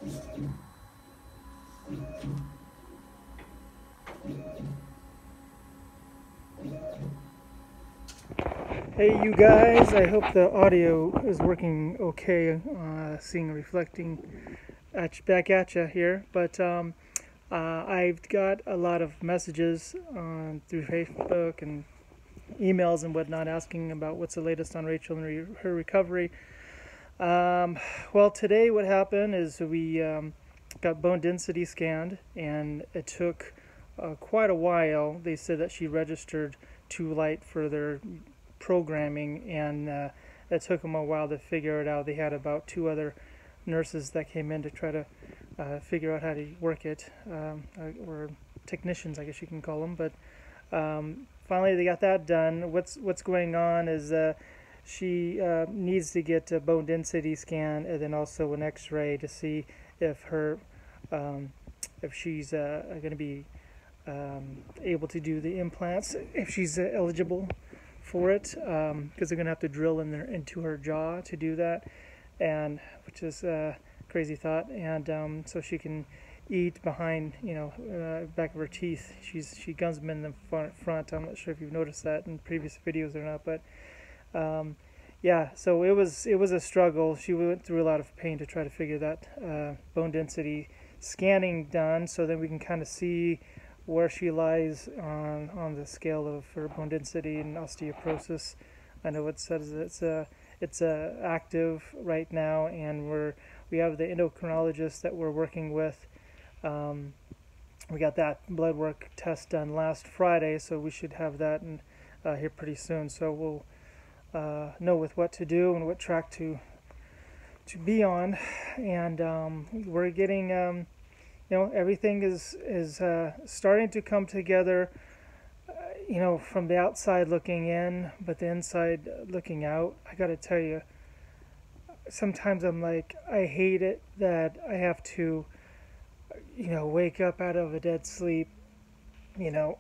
Hey you guys, I hope the audio is working okay, seeing reflecting back at you here, but I've got a lot of messages through Facebook and emails and whatnot asking about what's the latest on Rachel and her recovery. Well, today what happened is we got bone density scanned, and it took quite a while. They said that she registered too light for their programming, and it took them a while to figure it out. They had about two other nurses that came in to try to figure out how to work it, or technicians, I guess you can call them. But finally, they got that done. What's going on is she needs to get a bone density scan and then also an X-ray to see if her if she's going to be able to do the implants, if she's eligible for it, because they're going to have to drill into her jaw to do that, and which is a crazy thought. And so she can eat behind, back of her teeth. She gums them in the front. I'm not sure if you've noticed that in previous videos or not, but yeah. So it was a struggle. She went through a lot of pain to try to figure that bone density scanning done, so then we can kind of see where she lies on the scale of her bone density and osteoporosis. I know it says it's active right now, and we have the endocrinologist that we're working with. We got that blood work test done last Friday, so we should have that here pretty soon. So we'll know with what to do and what track to be on, and we're getting. Everything is starting to come together, from the outside looking in, but the inside looking out. I got to tell you, sometimes I'm like, I hate it that I have to, wake up out of a dead sleep, in a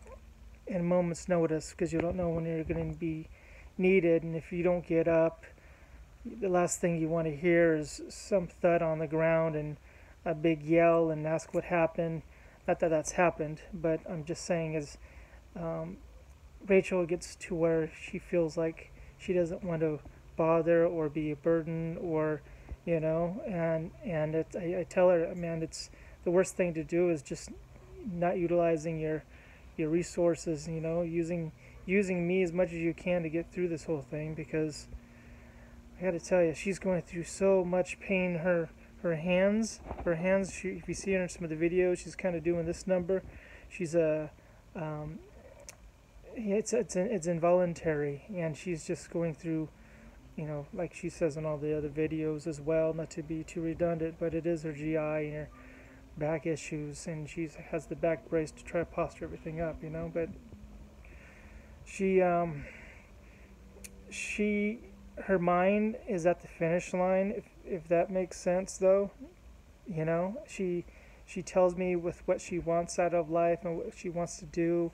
moment's notice, because you don't know when you're going to be needed. And if you don't get up, the last thing you want to hear is some thud on the ground and a big yell and ask what happened. Not that that's happened, but I'm just saying is Rachel gets to where she feels like she doesn't want to bother or be a burden, or and I tell her, man, it's the worst thing to do is just not utilizing your resources, using me as much as you can to get through this whole thing, because I got to tell you, she's going through so much pain. Her hands, if you see her in some of the videos, she's kind of doing this number. She's it's involuntary, and she's just going through, like she says in all the other videos as well, not to be too redundant, but it is her GI and her back issues, and she has the back brace to try to posture everything up, but her mind is at the finish line, if that makes sense, though. She tells me with what she wants out of life and what she wants to do,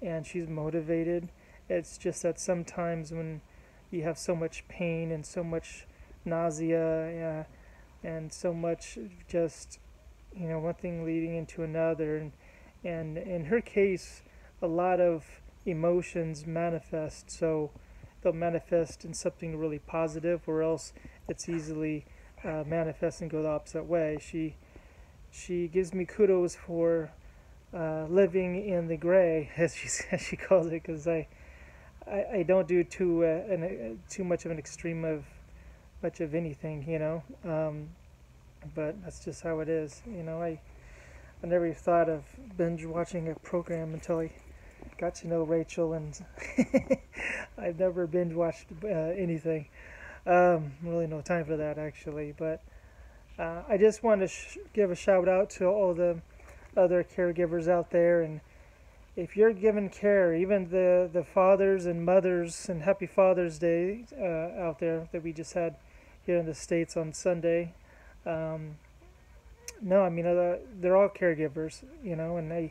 and she's motivated. It's just that sometimes when you have so much pain and so much nausea, and so much just, one thing leading into another, and in her case, a lot of emotions manifest, so they'll manifest in something really positive, or else it's easily manifest and go the opposite way. She gives me kudos for living in the gray, as she calls it, because I don't do too much of an extreme of much of anything, but that's just how it is. I never thought of binge watching a program until I got to know Rachel, and I've never binge watched anything. Really no time for that, actually, but I just want to give a shout out to all the other caregivers out there, and if you're giving care, even the fathers and mothers, and happy Father's Day out there that we just had here in the States on Sunday. No, I mean, they're all caregivers, and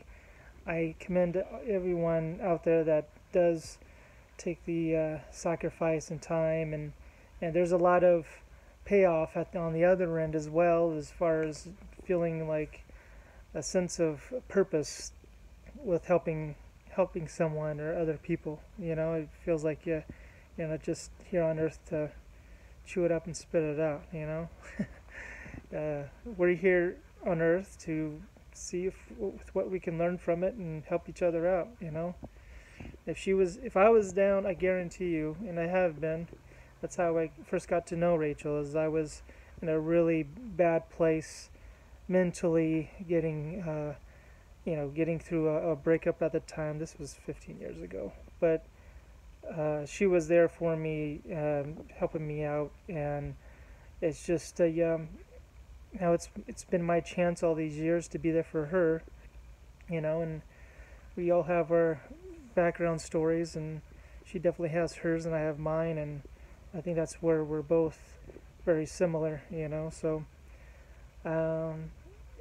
I commend everyone out there that does take the sacrifice and time, and there's a lot of payoff on the other end as well, as far as feeling like a sense of purpose with helping someone or other people. It feels like you're not just here on earth to chew it up and spit it out. We're here on earth to see what we can learn from it and help each other out. If I was down, I guarantee you, and I have been. That's how I first got to know Rachel. As I was in a really bad place mentally, getting through a breakup at the time. This was 15 years ago, but she was there for me, helping me out, and it's just now it's been my chance all these years to be there for her, and we all have our background stories, and she definitely has hers, and I have mine, and I think that's where we're both very similar, So,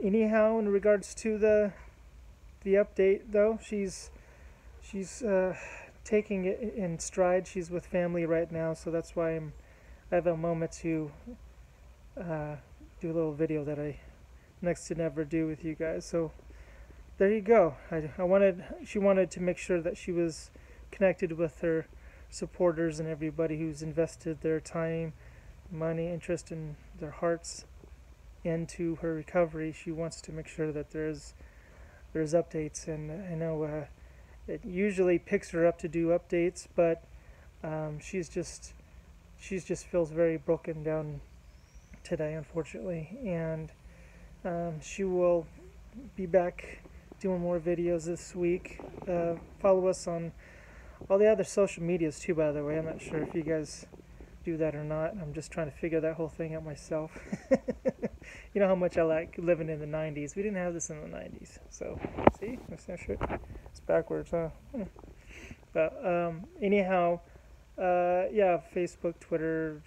anyhow, in regards to the update, though, she's taking it in stride. She's with family right now, so that's why I have a moment to do a little video that I next to never do with you guys. So there you go. She wanted to make sure that she was connected with her supporters and everybody who's invested their time, money, interest, in their hearts into her recovery. She wants to make sure that there's updates, and I know it usually picks her up to do updates, but she's just feels very broken down today, unfortunately, and she will be back doing more videos this week. Follow us on all the other social medias too, by the way. I'm not sure if you guys do that or not. I'm just trying to figure that whole thing out myself. You know how much I like living in the 90s. We didn't have this in the 90s. So, see? That's not shit. It's backwards, huh? But, anyhow, yeah, Facebook, Twitter,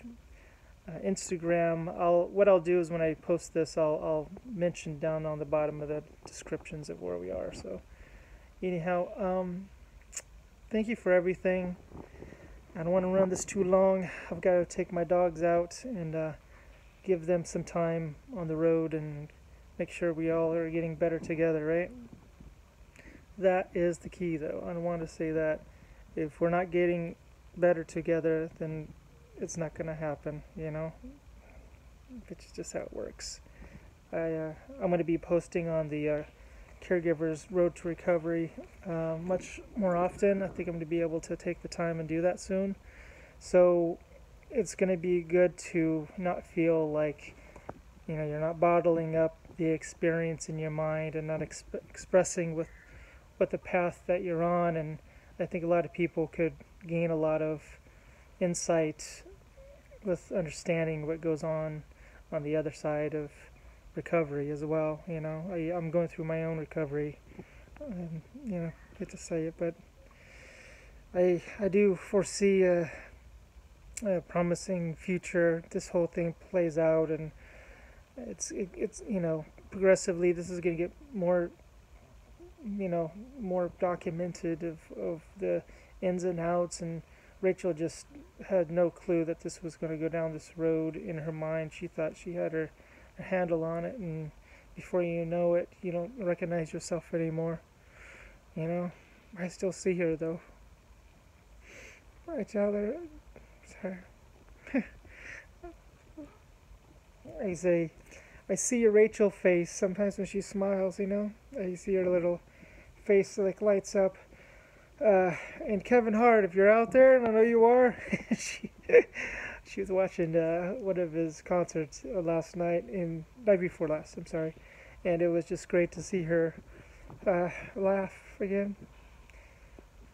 Instagram. What I'll do is when I post this, I'll mention down on the bottom of the descriptions of where we are. So, anyhow, thank you for everything. I don't want to run this too long. I've got to take my dogs out and give them some time on the road and make sure we all are getting better together, right? That is the key, though. I want to say that if we're not getting better together, then it's not going to happen, It's just how it works. I'm going to be posting on the Caregiver's Road to Recovery much more often. I think I'm going to be able to take the time and do that soon. So it's going to be good to not feel like, you're not bottling up the experience in your mind and not expressing what the path that you're on. And I think a lot of people could gain a lot of insight with understanding what goes on the other side of recovery as well. I'm going through my own recovery, hate to say it, but I do foresee a promising future. This whole thing plays out, and it's progressively this is going to get more more documented of the ins and outs, and Rachel just had no clue that this was going to go down this road. In her mind, she thought she had her handle on it, and before you know it, you don't recognize yourself anymore. I still see her, though. Right out there. I see your Rachel face sometimes when she smiles, I see her little face like lights up. And Kevin Hart, if you're out there, and I know you are, she was watching one of his concerts night before last, I'm sorry, and it was just great to see her laugh again.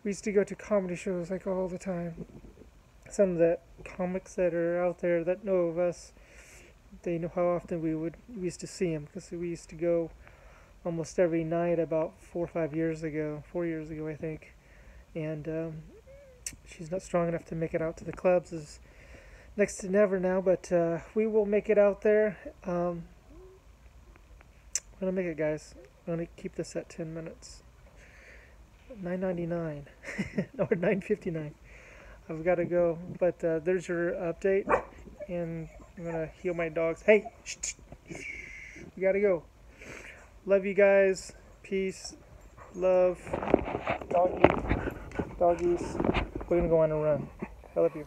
We used to go to comedy shows like all the time. Some of the comics that are out there that know of us, they know how often we used to see them, because we used to go almost every night about 4 years ago, I think. And she's not strong enough to make it out to the clubs, is next to never now, but we will make it out there. I'm gonna make it, guys. I'm gonna keep this at 10 minutes. $9.99 or $9.59. I've got to go, but there's your update, and I'm gonna heal my dogs. Hey, shh, shh. We gotta go. Love you guys. Peace. Love. Doggies. We're gonna go on a run. I love you.